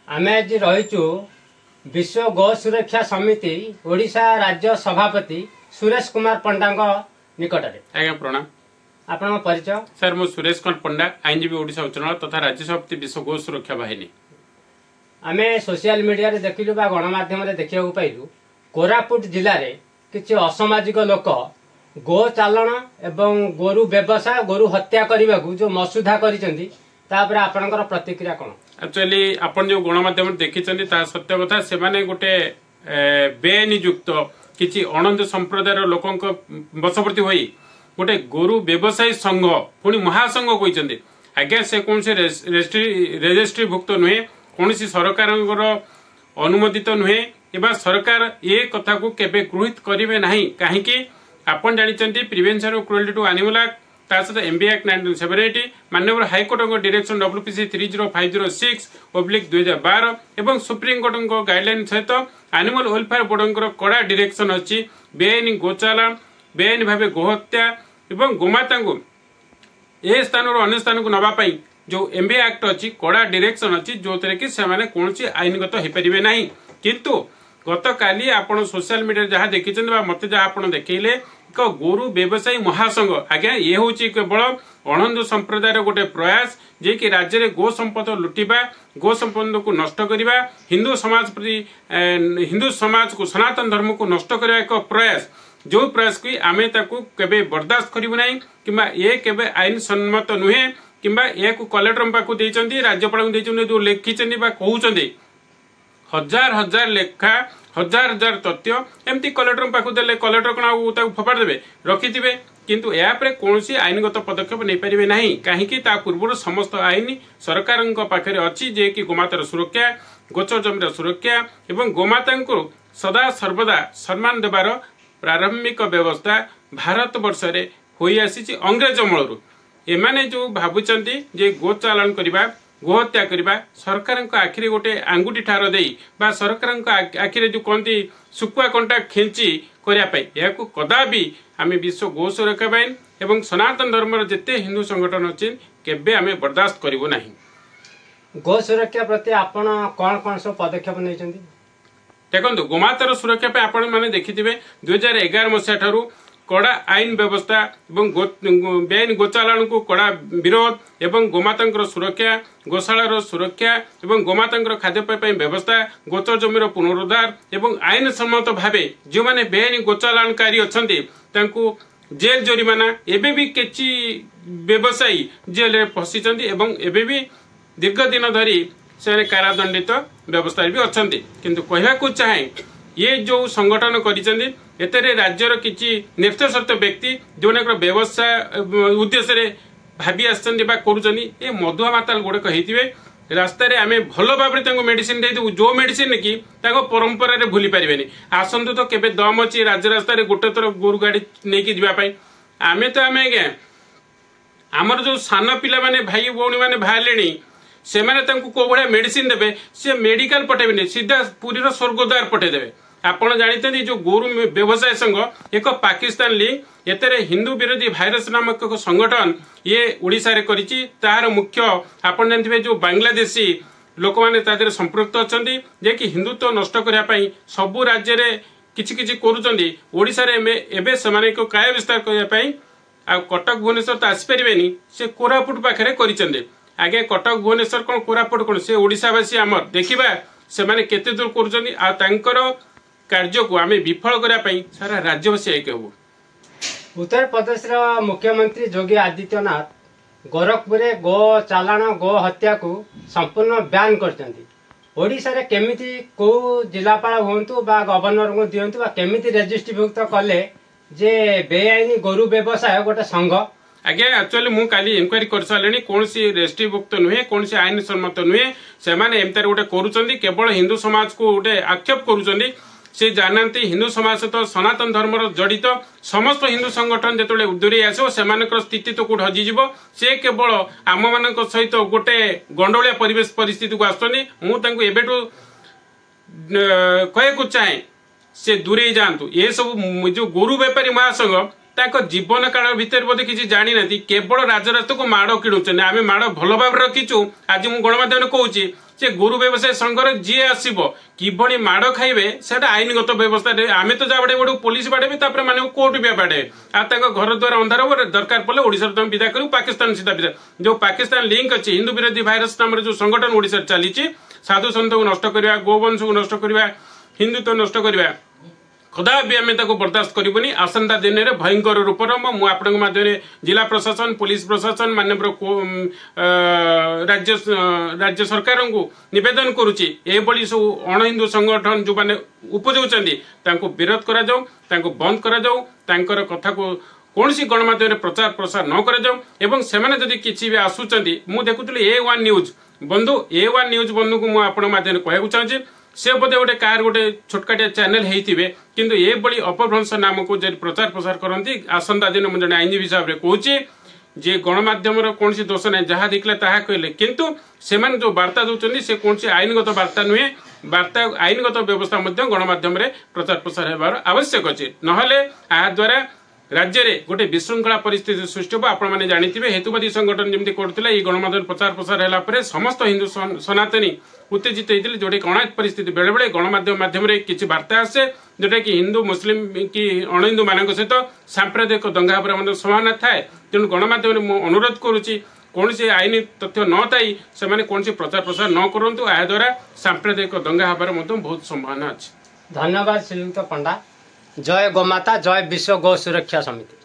आम आज रहीचु विश्व गो सुरक्षा समिति ओडिशा राज्य सभापति सुरेश कुमार पंडा निकट में। आज्ञा प्रणाम। आपन परिचय? सर मु सुरेश कुमार पंडा, आईनजीवी ओडिशा उच्च न्यायालय तथा राज्य सभापति विश्व गो सुरक्षा बाहिनी। आम सोशल मीडिया रे देखिलु बा गणमाध्यम रे देखिया पाइलु कोरापुट जिले में किसी असामाजिक लोक गो चालन एवं गोरु व्यवसाय गोरु हत्या करने को जो मसुधा कर आपणकर प्रतिक्रिया कौन? एक्चुअली आपण जो गणमाध्यम देखी सत्य कथा से माने गोटे बेनियुक्त किसी अनंत संप्रदायर लोकों बशवर्ती होई गोटे गोरु व्यवसायी संघ पुणी महासंघ कहते आज्ञा से कौन से रेजिस्ट्री भुक्त नुहे कौन सरकार अनुमोदित नुहे एवं सरकार ये कथा को केबे गृहित करेंगे ना कहीं आपन जानी prevention of cruelty to animal act ता सहित एमबी एक्ट 1978 माननीय हाईकोर्ट डायरेक्शन WPC 30506/2012 एवं सुप्रीम कोर्ट गाइडलाइन सहित एनिमल वेलफेयर बोर्ड कड़ा डायरेक्शन अच्छी बेआईन गोचालान बेआईन भाव गोहत्या एवं गोमाता को ए स्थान अन्य स्थान को नापी जो एमबी एक्ट अच्छी कड़ा डायरेक्शन अच्छी जो थे कि कौन आईनगत हो पारे ना किंतु गत काली आपण सोशल मीडिया जहाँ देखी मत जहाँ आप देखले एक गोरु व्यवसायी महासंघ आज्ञा ये हूँ केवल अणहिंदू संप्रदायर गोटे प्रयास जे कि राज्य में गो संपद लुटिबा गो संपद को नष्ट करवा हिंदू समाज प्रति हिंदू समाज को सनातन धर्म को नष्ट करने एक प्रयास जो प्रयास की आमे ताकू केबे बर्दाश्त करिबु नै किंबा ये केबे आईन सम्मत नुहे किंबा ये को कलेक्टर पाखु देइचंदी राज्यपाल को देइचंदी जो लिखिचंदी बा कहउचंदी हजार हजार लेखा हजार हजार तथ्य एमती कलेक्टर पाखु देले कलेक्टर कौन फोपाड़ देवे रखिथे किंतु यापर कौन आईनगत पदक्षेप नहीं पारे ना कहीं पूर्व समस्त आईन सरकार पाखे अच्छी जे कि गोमातार सुरक्षा गोचर जमीर सुरक्षा एवं गोमाता को सदा सर्वदा सम्मान देवार प्रारंभिक व्यवस्था भारत वर्ष हो आसी अंग्रेज अमलू एमाने जो भावुंट जे गो चालान करवा गोहत्या करवा सरकार आखिरी गोटे आंगुठी ठार दे सरकार आखिरी जो कहती सुकुआ कंटा खेची करने कदा भी आम विश्व गो सुरक्षा बाहिनी एवं सनातन धर्म जिते हिंदू संगठन अच्छे केबे आम बर्दाश्त करिवो नाही। गो सुरक्षा प्रति आपण कौन कौन सब पदक्षेप नहीं देखो गोमातार सुरक्षा आपण मैंने देखिथे 2011 मसीहा ठारू कड़ा आईन व्यवस्था एवं बेआईन गोचालान को कड़ा विरोध एवं गोमाता सुरक्षा गोशालार सुरक्षा एवं गोमाता खाद्यपेय व्यवस्था गोचर जमीर पुनरुद्धार एवं आईन सम्मत भावे जो मैंने बेआईन गोचालानकारी अच्छा जेल जोरिमाना एबे भी किसी व्यवसायी जेल में फसीचंदी एवं एबे भी दीर्घ दिन धरी से कारादंडित व्यवस्था भी अच्छा किंतु कहवाक चाहे ये जो संगठन कर राज्यर किसी नेतृत्व व्यक्ति जो व्यवसाय उद्देश्य भावी आसुँचे मधुआ माताल गुड़ाक होते रास्त आम भल भाव मेडिसिन देदेबू जो मेडिसिन कि परंपरा भूली पारे आसतु तो केबे दम अच्छी राजरास्त गोटे थर गोरु गाड़ी नहीं जावाई आम तो आम आज्ञा आमर जो सान पिला माने भाई भौणी मैंने बाहर से कौ भाया मेडिसिन देवे सी मेडिकल पठेबे सीधा पुरी स्वर्गद्वार पठेदेवे। आपण जानते जो गोरु व्यवसाय संघ एक पाकिस्तान लिंक एतरे हिंदू विरोधी भाइरस नामक एक संगठन ये ओडिशा रे करिछि तार मुख्य आपण जानते जो बांग्लादेशी लोक माने तादेर संपृक्त अछंती जे कि हिंदुत्व नष्ट करिया पई सबु राज्य रे किछि किछि करूचंती ओडिशा रे एबे समाने को काय विस्तार करिया पई आ कटक भुवनेश्वर तो आसी परिबेनी से कोरापुट पाखरे करिचंती आगे कटक भुवनेश्वर कोन कोरापुट कोन से ओडिशावासी आमर देखिबा से माने केते दूर करूचंती आ तांकर कार्य को आम विफल करने सारा राज्यवासी एक हूँ। उत्तर प्रदेश मुख्यमंत्री योगी आदित्यनाथ गोरखपुर गो चालाण गो हत्या को संपूर्ण बैन कर केमिति को जिलापाल हूँ बा गवर्नर को दिंतु केमिति रेजिस्ट्रीभुक्त कले जे बेआईन गोरु व्यवसाय गोटे संघ आज्ञा एक्चुअली मुझे काली इनक्वारी कर सारे कौन सी रेजिस्ट्रीभुक्त नुहे कौन सी आईन सम्मत नुहे से एमती गोटे करुँच केवल हिंदू समाज को गोटे आक्षेप करुँच से जानते हिंदू समाज तो सनातन धर्म जड़ित समस्त हिंदू संगठन जो दूरे आसो से स्थिति तो कौट हजिज से केवल आम मान सहित गोटे गंडोलिया परिवेश परिस्थिति को आसुनी मुझे कहू चाहे से दूरे जातु ये सब जो गोरु बेपारी महासंघ जीवन काल भितर बोधे किसी जानी ना केवल राजरास्ता को माड़ किणुचन आम माड़ भल भाव रखीचु आज मुझे गणमाध्यम कहूँ से गुरु व्यवसाय संघर जी आसब किभली माड़ खाइबे सेटा आईनगत व्यवस्था आम तो जहाँ बाड़े पुलिस बाड़े माने कोर्ट भी बाड़े आ घर द्वार अंधार हो दरकार पड़े ओडिशा तुम विदा कर पाकिस्तान सीधा विदा जो पाकिस्तान लिंक अच्छी हिंदू विरोधी भाइरस नाम जो संगठन ओडिशा चली साधु सन्त को नष्ट करवा गोवंश को नष्ट करवा हिंदुत्व नष्ट करवा कदापि आम बर्दास्त करूनी आसंता दिन में भयंकर रूपर मुझे जिला प्रशासन पुलिस प्रशासन मानव राज्य सरकार को निवेदन करुच्ची एभली सब अण हिंदू संगठन जो मैंने उपजाऊँ विरोध करा बंद कर कथा को कौन सी गणमाध्यम प्रचार प्रसार न कर किसी भी आसुच्च मुझे देखुली A1 न्यूज बंधु A1 न्यूज बंधु को मुझे कहूँ चाहूँगी से बोधे गोटे कार गोटे छोटकाटिया चैनल होते किंतु ये बड़ी अपभ्रंश नाम को जब प्रचार प्रसार करती आसंता दिन मुझे आईनजीवी हिसाब से कहूँ जे गणमाध्यम कौन सी दोष ना जहाँ देखला ताहा कहले किंतु से जो वार्ता दौरान से कौन सी आईनगत वार्ता नुहे वार्ता आईनगत व्यवस्था गणमाध्यम प्रचार प्रसार होबार आवश्यक अच्छे नहले या द्वारा राज्य में गोटे विशृंखला परिस्थिति सृष्टि हो आपण मैंने जानिथिबे हेतुवादी संगठन जमी करथिला ये गणमाध्यम प्रचार प्रसार होला परे समस्त हिंदू सनातनी उत्तेजित होते जोटा कि परिस्थिति बेले बेले गणमाध्यम माध्यम किसी वार्ता आसे जोटा कि हिंदू मुस्लिम कि अण हिंदू मान सहित सांप्रदायिक दंगा होकर संभावना थाए तेणु गणमाध्यम में अनुरोध करुच्ची कौन से आईन तथ्य न थाई से कौन सी प्रचार प्रसार न करूँ या द्वारा सांप्रदायिक दंगा होबार बहुत संभावना अच्छी। धन्यवाद श्रीयुक्त पंडा। जय गोमाता जय विश्व गौ सुरक्षा समिति।